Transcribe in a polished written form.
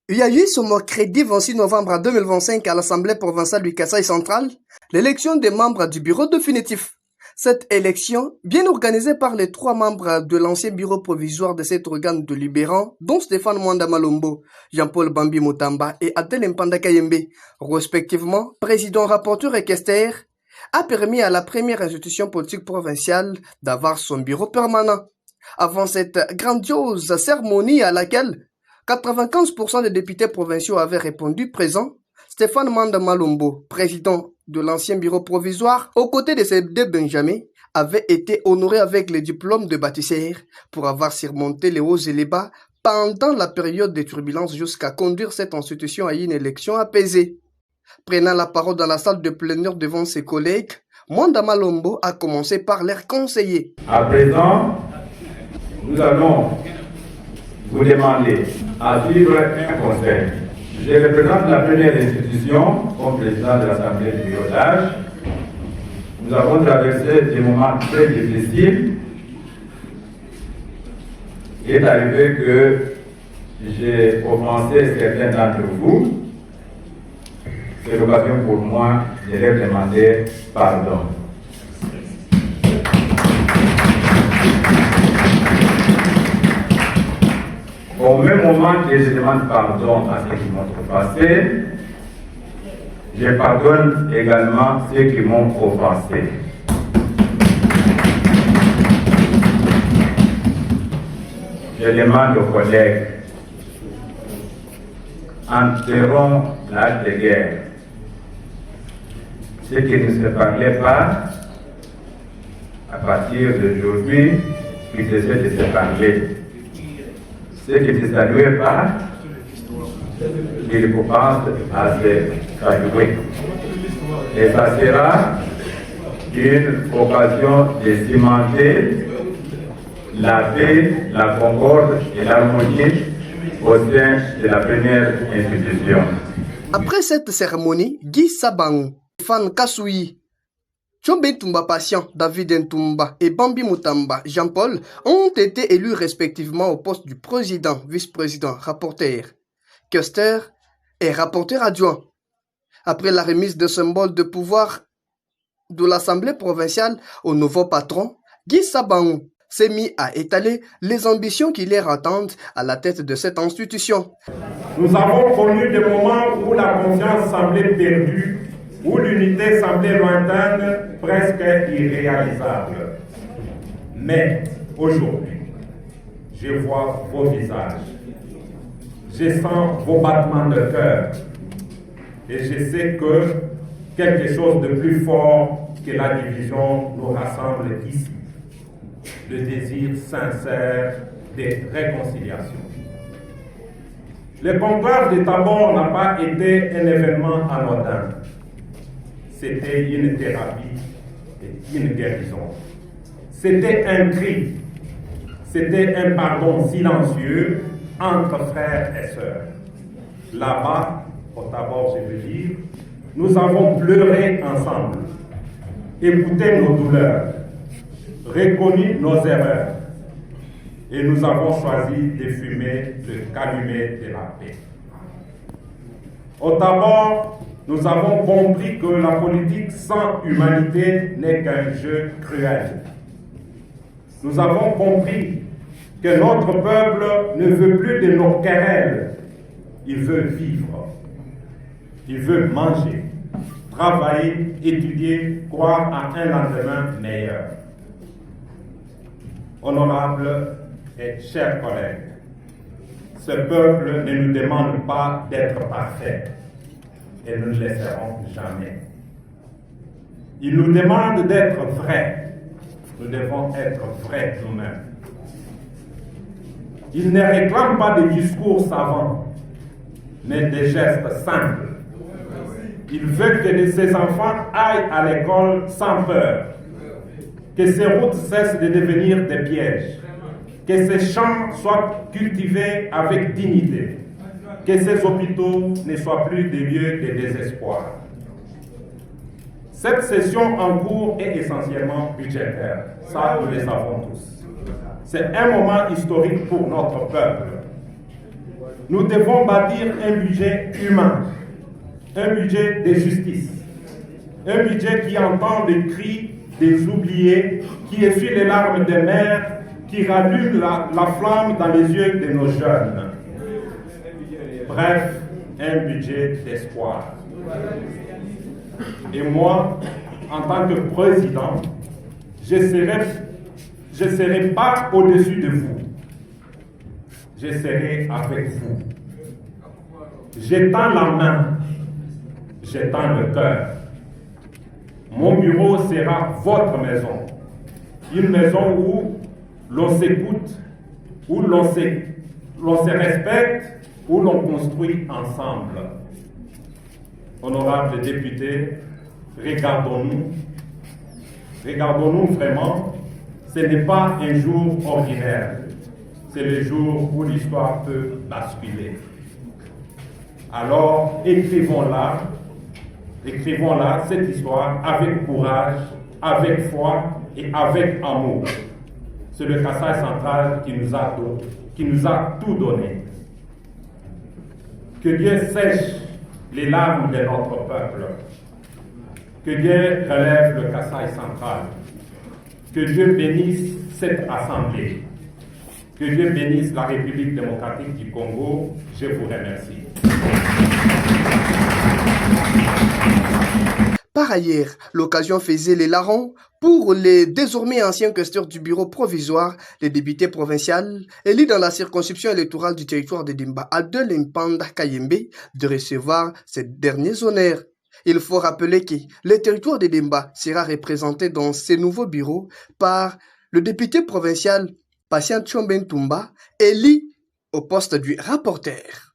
Il y a eu ce mercredi 26 novembre 2025 à l'Assemblée provinciale du Kasaï central l'élection des membres du bureau définitif. Cette élection, bien organisée par les 3 membres de l'ancien bureau provisoire de cet organe délibérant, dont Stéphane Mwanda Malombo, Jean-Paul Bambi Mutamba et Adel Mpanda Kayembe, respectivement président, rapporteur et quaesteur, a permis à la première institution politique provinciale d'avoir son bureau permanent. Avant cette grandiose cérémonie à laquelle 95% des députés provinciaux avaient répondu présent, Stéphane Mwanda Malombo, président de l'ancien bureau provisoire, aux côtés de ses 2 Benjamin, avait été honoré avec le diplôme de bâtisseur pour avoir surmonté les hauts et les bas pendant la période de turbulence jusqu'à conduire cette institution à une élection apaisée. Prenant la parole dans la salle de plénière devant ses collègues, Mwanda Malombo a commencé par leur conseiller. À présent, nous allons vous demander à suivre un conseil. Je représente la première institution comme président de l'Assemblée du pilotage. Nous avons traversé des moments très difficiles. Il est arrivé que j'ai offensé certains d'entre vous. C'est l'occasion pour moi de leur demander pardon. Au même moment que je demande pardon à ceux qui m'ont offensé, je pardonne également ceux qui m'ont offensé. Je demande aux collègues, enterrons l'acte de guerre. Ceux qui ne se parlaient pas, à partir d'aujourd'hui, ils essaient de se parler. Ceux qui ne se saluaient pas, ils commencent à se saluer. Et ça sera une occasion de cimenter la paix, la concorde et l'harmonie au sein de la première institution. Après cette cérémonie, Guy Sabang, Fan Kassoui, Tchombe Ntumba Patient, David Ntumba et Bambi Mutamba, Jean-Paul, ont été élus respectivement au poste du président, vice-président, rapporteur, quaesteur et rapporteur adjoint. Après la remise de symboles de pouvoir de l'Assemblée provinciale au nouveau patron, Guy Sabang s'est mis à étaler les ambitions qui leur attendent à la tête de cette institution. Nous avons connu des moments où la confiance semblait perdue, où l'unité semblait lointaine, presque irréalisable. Mais aujourd'hui, je vois vos visages, je sens vos battements de cœur et je sais que quelque chose de plus fort que la division nous rassemble ici. Le désir sincère de réconciliation. Le conclave de Tabor n'a pas été un événement anodin. C'était une thérapie et une guérison. C'était un cri. C'était un pardon silencieux entre frères et sœurs. Là-bas, au Tabor, je veux dire, nous avons pleuré ensemble, écouté nos douleurs, reconnu nos erreurs, et nous avons choisi de fumer le calumet de la paix. Au Tabor, nous avons compris que la politique sans humanité n'est qu'un jeu cruel. Nous avons compris que notre peuple ne veut plus de nos querelles. Il veut vivre. Il veut manger, travailler, étudier, croire à un lendemain meilleur. Honorables et chers collègues, ce peuple ne nous demande pas d'être parfait et nous ne le serons jamais. Il nous demande d'être vrais. Nous devons être vrais nous-mêmes. Il ne réclame pas des discours savants, mais des gestes simples. Il veut que ses enfants aillent à l'école sans peur, que ces routes cessent de devenir des pièges, que ces champs soient cultivés avec dignité, que ces hôpitaux ne soient plus des lieux de désespoir. Cette session en cours est essentiellement budgétaire, ça nous le savons tous. C'est un moment historique pour notre peuple. nous devons bâtir un budget humain, un budget de justice, un budget qui entend les cris des oubliés, qui essuie les larmes des mères, qui rallume la flamme dans les yeux de nos jeunes. Bref, un budget d'espoir. Et moi, en tant que président, je ne serai pas au-dessus de vous. Je serai avec vous. J'étends la main, j'étends le cœur. Mon bureau sera votre maison. Une maison où l'on s'écoute, où l'on se respecte, où l'on construit ensemble. Honorables députés, regardons-nous vraiment. Ce n'est pas un jour ordinaire, c'est le jour où l'histoire peut basculer. Alors écrivons-la, cette histoire, avec courage, avec foi et avec amour. C'est le Kasaï central qui nous a tout donné. Que Dieu sèche les larmes de notre peuple. Que Dieu relève le Kasaï central. Que Dieu bénisse cette assemblée. Que Dieu bénisse la République démocratique du Congo. Je vous remercie. Par ailleurs, l'occasion faisait les larrons pour les désormais anciens questeurs du bureau provisoire, les députés provinciaux élus dans la circonscription électorale du territoire de Dimba, Adel Mpanda Kayembe, de recevoir ces derniers honneurs. Il faut rappeler que le territoire de Dimba sera représenté dans ces nouveaux bureaux par le député provincial Patient Chomben Tumba, élu au poste du rapporteur.